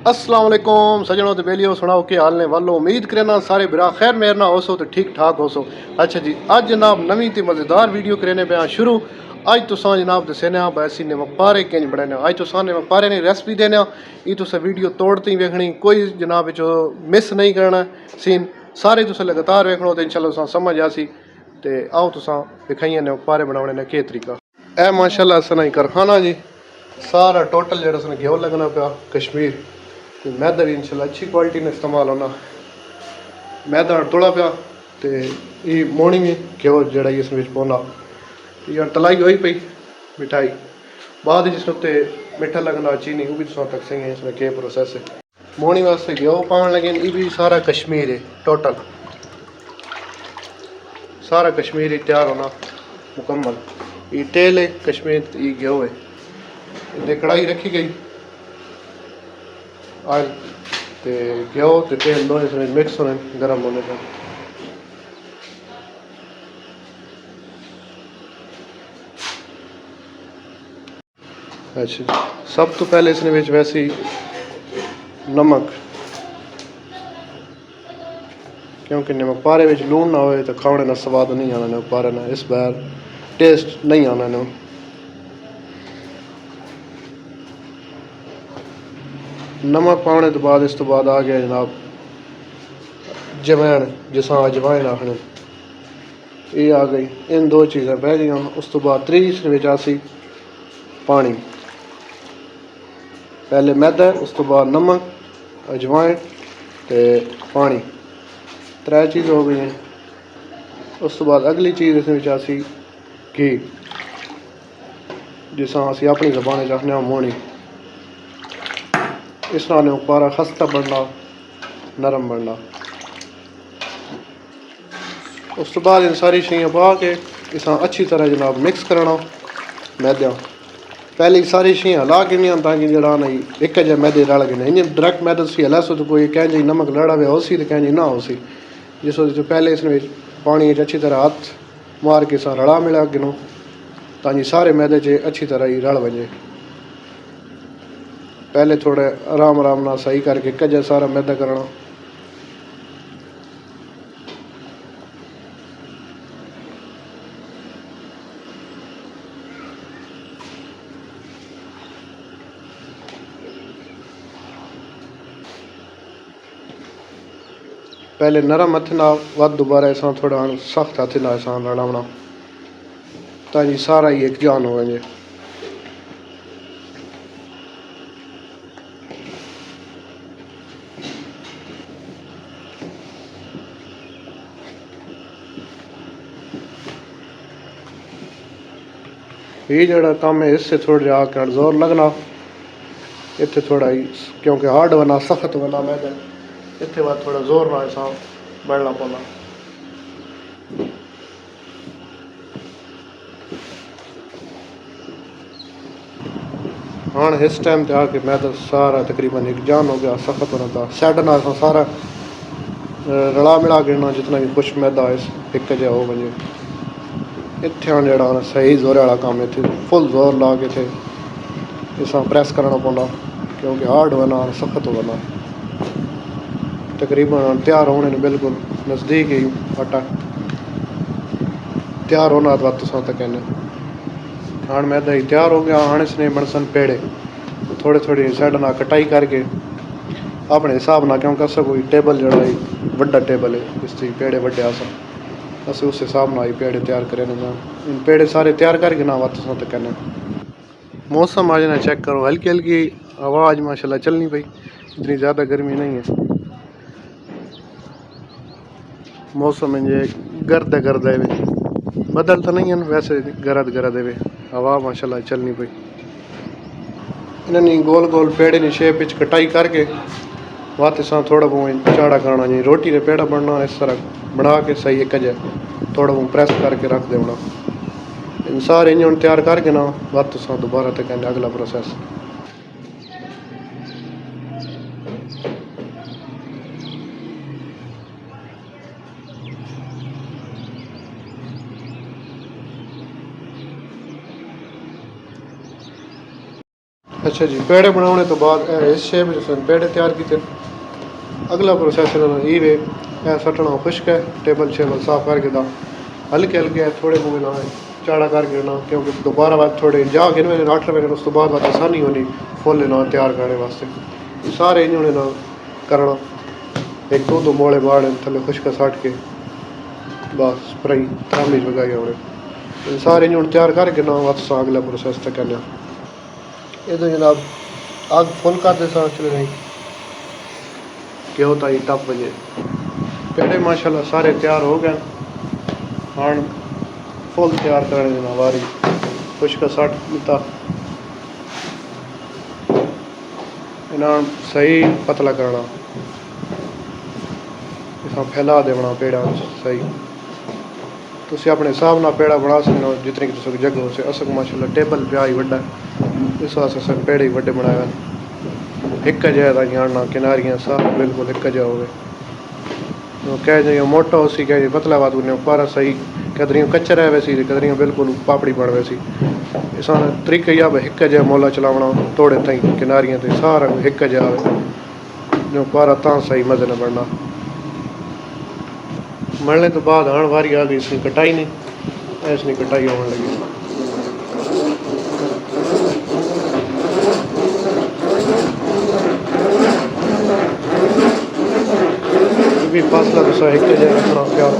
अस्सलाम वालेकुम सजनों तो बेलियो सुनाओ कि हाल ने वालो उम्मीद करना सारे बिरा खैर मेरे ना होसो तो ठीक ठाक होसो। अच्छा जी अज जनाब नवी तो मज़ेदार वीडियो करने पे शुरू। अज तुसा जनाब दसेने बैसी ने मकपारे किंज बनाने अज तुसा ने मकपारे ने रेसिपी देने ये तुस वीडियो तोड़ती वेखनी कोई जनाब जो मिस नहीं करना सीन सारे तुस लगातार वेखनो तो इंशाल्लाह तुसा समझ आसी। तो आओ तुसा दिखाइए ने मकपारे बनाने ने के तरीका ए माशाल्लाह सना कारखाना जी सारा टोटल जरा घ्यो लगना पाया कश्मीर मैदा भी इंशाल्लाह अच्छी क्वालिटी ने इस्तेमाल होना मैदा तोड़ा पाया तो ये मोनी भी घ्यो जरा इस पौना यार तलाई होई पई मिठाई बाद जिस उत्ते मिठा लगना चीनी वो भी तुम तक सही है इसमें के प्रोसेस है। मोनी वास्ते घ्यो पान लगे ये भी सारा कश्मीर है टोटल सारा कश्मीर ही तैयार होना मुकम्मल। ये तेल है कश्मीर ये घ्यो है कढ़ाई रखी गई ऑयल तो घ्यो तो तेल दोनों इसमें मिक्स होने गर्म होने का। अच्छा सब तो पहले इसने वैसे ही नमक क्योंकि नमक पारे में लून ना हो तो खाने का स्वाद नहीं आना नमक पारे ना इस बार टेस्ट नहीं आना न। नमक पाने तो बाद इस तो बाद आ गया जनाब जवैन जिसा अजवाइन आखने ये आ गई इन दो चीज़ें बह गई। उस तो बाद त्री आसी पानी पहले मैदा उस तो बाद नमक अजवाइन तो पानी त्रै चीज़ हो गई हैं। उस तो बाद अगली चीज़ इस आसी घी जिसा असी अपनी जबान आखने मोनी इस तरह ने पारा खस्ता बनना नरम बनना। उस तो बाद इन सारी चीज़ें पा के इस अच्छी तरह जनाब मिक्स करना मैदा पहले सारी चीज़ें हला के नहीं ताकि जरा नहीं एक जै मैदे रल गए इन डायरैक्ट मैदा हला सो तो कोई कह जी नमक लड़ा हुआ उसी तो कह जी ना उसी जिस जो पहले इसमें पानी अच्छी तरह हाथ मार के सा रला मिला गिनो ताकि सारे मैदे च अच्छी तरह ही रल बजे। पहले थोड़े आराम आराम ना सही करके कजा सारा मैदा करना। पहले नरम हथ ना वध दोबारा ऐसा थोड़ा सख्त हथ ना ऐसा रलावना ताकि सारा ही एक जान हो जाए। ये जड़ा काम है इससे थोड़ा जाकर जोर लगना इतने थोड़ा ही क्योंकि हार्ड बना सख्त बना मैदा इतने बाद थोड़ा जोर ना ऐसा बढ़ना पौना। हाँ इस टाइम पे आके मैदा सारा तकरीबन एक जान हो गया सख्त होना था सैड ना सारा रला मिला गिरना जितना भी कुछ मैदा इस एक जहा हो बजे इतने जरा सही जोर वाला काम इतने फुल जोर ला के थे इस प्रेस करना पौना क्योंकि हार्ड बना सख्त बना। तकरीबन तैयार होने ने बिल्कुल नज़दीक ही आटा तैयार होना तो तुसा तक कहने हाँ मैदा ही तैयार हो गया। हाँ इसने बनसन पेड़े थोड़े थोड़ी साइड ना कटाई करके अपने हिसाब ना क्योंकि अस कोई टेबल जड़ा वड्डा टेबल है इस पेड़े वड्डे अस उस हिसाब ना ही पेड़े तैयार करें इन पेड़े सारे तैयार करके ना तुसा तक कहने। मौसम आज ना चेक करो हल्की हल्की आवाज़ माशाल्लाह चलनी पई इतनी ज़्यादा गर्मी नहीं है मौसम ये गर्द गर्द है बदल तो नहीं है वैसे गरद गरद है हवा माशाल्लाह चलनी पई। इन्हें गोल गोल पेड़े की शेप कटाई करके वाते सा थोड़ा बहुत चाड़ा करना जी रोटी का पेड़ा बनना इस तरह बना के सही एक जगह थोड़ा बहुत प्रेस करके रख देना इन सारे इंजन तैयार करके ना वाते सा दोबारा तक अगला प्रोसेस। अच्छा जी, पेड़े बनाने तो बाद इस शेप पेड़े तैयार किए। अगला प्रोसैस ये वे सटना खुश्क है, टेबल शेबल साफ करके दा हल्के हल्के थोड़े मुँह ना चाड़ा करके ना, क्योंकि दोबारा बाद थोड़े जा गिन मेरे 8 रुपये उस तो बाद आसानी होनी फुल ना तैयार करने वास्ते। सारे इन्होंने ना करना एक दो मोड़े बाड़ थले खुश्क सट के बस स्प्राई त्रामी लगाई उन्हें सारे इन्होंने तैयार करके ना वापस अगला प्रोसैस तक करना। ये तो जनाब आग फुल कर दे सा चले नहीं क्या होता है टप बजे पेड़े माशाल्लाह सारे तैयार हो गए। हाँ फुल तैयार करने देना वारी खुश्क सट दिता इन्हें सही पतला करना इस फैला देना पेड़ा सही। तुम अपने हिसाब ना पेड़ा बना सकते हो जितनी कि जगह हो से असक माशाल्लाह टेबल पे ही वड्डा इस वास्ते असें पेड़े ही वड्डे बनाए एक जगह जानना किनारियाँ सब बिल्कुल एक जगह हो कह जो मोटा हो सी कह पतला बात पारा सही कदरियों कच्चा रह वैसी कदरियों बिल्कुल पापड़ी बन वैसी इस तरीका ही अब एक जगह मोला चलावना तोड़े ताई किनारियाँ तो सारा एक जगह जो पारा ता सही मजे न बनना। मलने तो बाद आने वारी आ गई इसकी कटाई नहीं इसकी कटाई होने लगी। भी फासला तो एक जगह रखना प्यार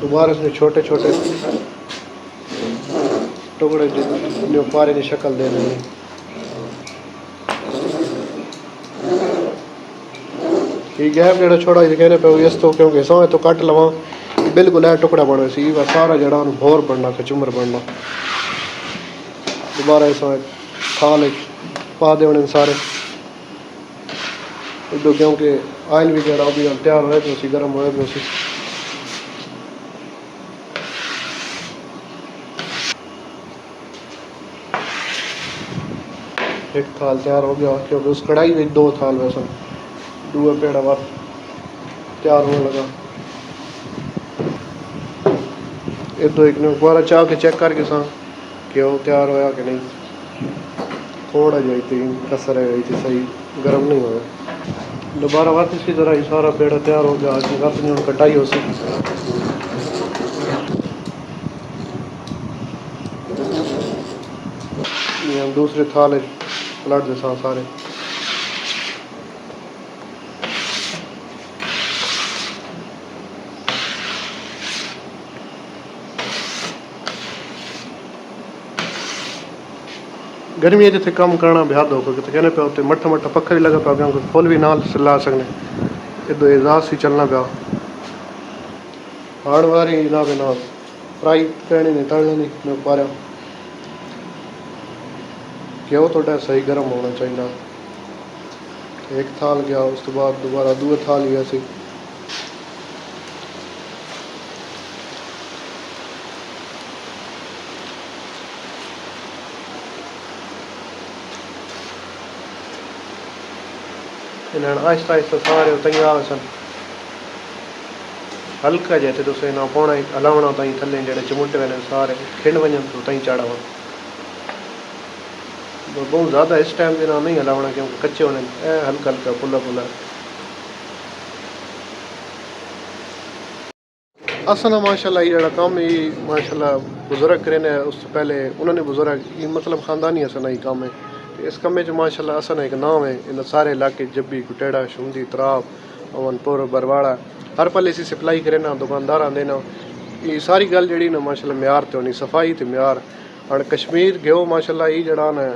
दोबारा इसमें छोटे छोटे टुकड़े जो पारे की शक्ल दे देनी। गैप जो छोड़ा कहने पे इस तो क्योंकि सौ तो कट लवा बिल्कुल है टुकड़ा बने सी वह सारा जड़ा भोर बनना कचुमर बनना। दोबारा इस थाल पा देने सारे इधर क्योंकि आयल भी जड़ा भी तैयार होए पे गर्म होए पे एक थाल तैयार हो गया क्योंकि उस कढ़ाई में 2 थाल वैसा दूआ पेड़ा बार तैयार होने लगा। एक दो एक ने दोबारा चाह के चेक करके सा कि वो तैयार होया कि नहीं थोड़ा जाई थी कसर है गई थी सही गर्म नहीं होया। दोबारा वापस की तरह ही सारा पेड़ा तैयार हो गया वापस नहीं कटाई हो सी। हम दूसरे थाल पलट दे सारे गर्मी जिथे कम करना बेहद हो तो कहने पे उत्ते मट्ठा मट्ठा पक्खा भी लगा पा क्योंकि फुल भी नाल ला सकने इधर एजाज से चलना पाया हाड़ वारी ना बिना फ्राई पैनी नहीं तलने नहीं मैं पा रहा क्यों थोड़ा सही गर्म होना चाहिए। एक थाल गया उस तो बाद दोबारा दूए थाल ही ऐसे आहिस्ता आहिस्ता सारे तैयार सन हल्का जैसे तुम ना पौना हलावना ताई थले जो चमुटे वे सारे खिंड वजन तो तई चाड़ा बहुत ज़्यादा इस टाइम के ना नहीं हलावना क्योंकि कच्चे होने हल्का हल्का फुला फुला। असल माशाल्लाह ये जरा काम ही माशाल्लाह बुजुर्ग करे उससे पहले उन्होंने बुजुर्ग मतलब खानदानी असन ही काम है इस कमे च माशाल्लाह असन एक नाम है इन सारे इलाके जब्बी कुटेड़ा शुंदी तराब अमनपुर बरवाड़ा हर पल इसी सप्लाई करे ना दुकानदार आते ना ये सारी गल जी ना माशाल्लाह म्यार तो होनी सफाई तो म्यार और कश्मीर गयो माशाल्लाह ये जरा ना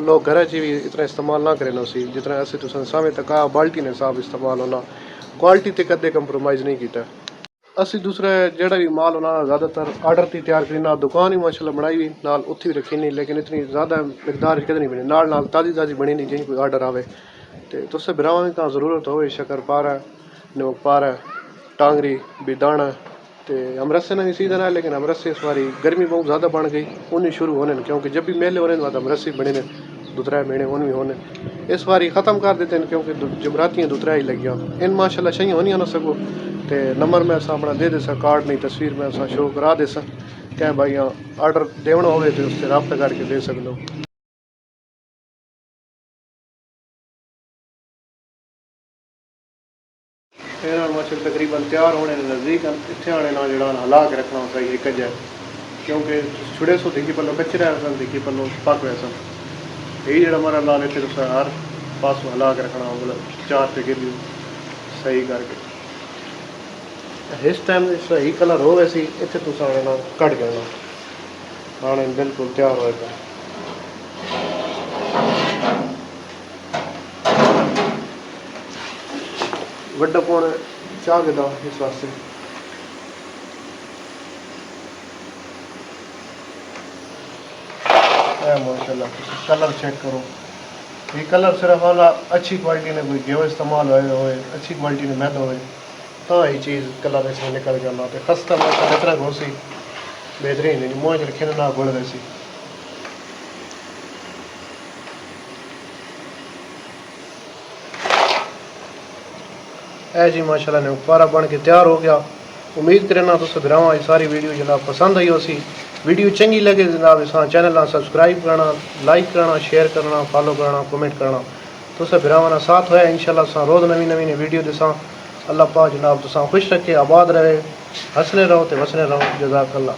लोग घर च भी इतना इस्तेमाल ना करें उसी जितना असं तुम सामने तक बाल्टी ने साफ इस्तेमाल होना क्वालिटी ते कदे कंप्रोमाइज़ नहीं किया। असी दूसरा जोड़ा भी माल होना ज़्यादातर आर्डर की तैयार करना दुकान ही माशाल्लाह बनाई हुई नाल उत्थे भी रखी नहीं लेकिन इतनी ज़्यादा मकदार कदे नहीं बनी नाल ताज़ी ताज़ी बनी नहीं जिन कोई आर्डर आवे तो तुसें बिरावां का ज़रूरत हो शक्कर नमक पारा टांगरी बिदाना तो अमरसे ने भी सीजन है लेकिन अमरसे इस बारी गर्मी बहुत ज़्यादा बन गई उन्हें शुरू होने क्योंकि जब भी मेले होने तो अमरसे बने 2-3 महीने उन भी होने इस बारी ख़त्म कर देते हैं क्योंकि जमरातियाँ दूसरा ही लग गया इन माशाल्लाह सही होनी ना सको तो नंबर मैं असा अपना दे देसा कार्ड नहीं तस्वीर में असा शो करा देसा क्या भाई आर्डर देना हो तो उससे रब्ता करके दे सकते हो। माशा तकरीबन तैयार होने नज़दीक इतने आने ना जरा हला के रखना होता है एक जै क्योंकि छुड़े सो देखी पलो कच्चे रहे सन देखी पलो पक रहे सन यही जरा हमारा ला लेते तो हर पास हला के रखना हो मतलब चार पे गिर सही करके इस टाइम सही कलर हो वैसे इतने तुम आने ना कट जाना आने बिल्कुल तैयार होएगा। वड्डा पौने चाह के दा इस वास्ते माशाल्लाह कलर चेक करो ये कलर सिर्फ वाला अच्छी क्वालिटी ने कोई गेहूँ इस्तेमाल होए अच्छी क्वालिटी ने मैदा होए तो ये चीज़ कलर इसमें निकल जाना तो खस्ता माशा इतना घोसी बेहतरीन है मुँह च रखे ना गुड़ वैसी है जी माशाल्लाह ने पारा बन के तैयार हो गया। उम्मीद करना तुस भरावां ये सारी वीडियो जनाब पसंद आई होसी वीडियो चंगी लगे जनाब इस चैनल सब्सक्राइब करना लाइक करना शेयर करना फॉलो करना कमेंट करना तुस भरावां साथ होया इंशाल्लाह रोज़ नवी नवी वीडियो दिसा। अल्लाह पाक जनाब तुसा खुश रखे आबाद रहे हंसने रहो तो वसने रहो जज़ाकल्लाह।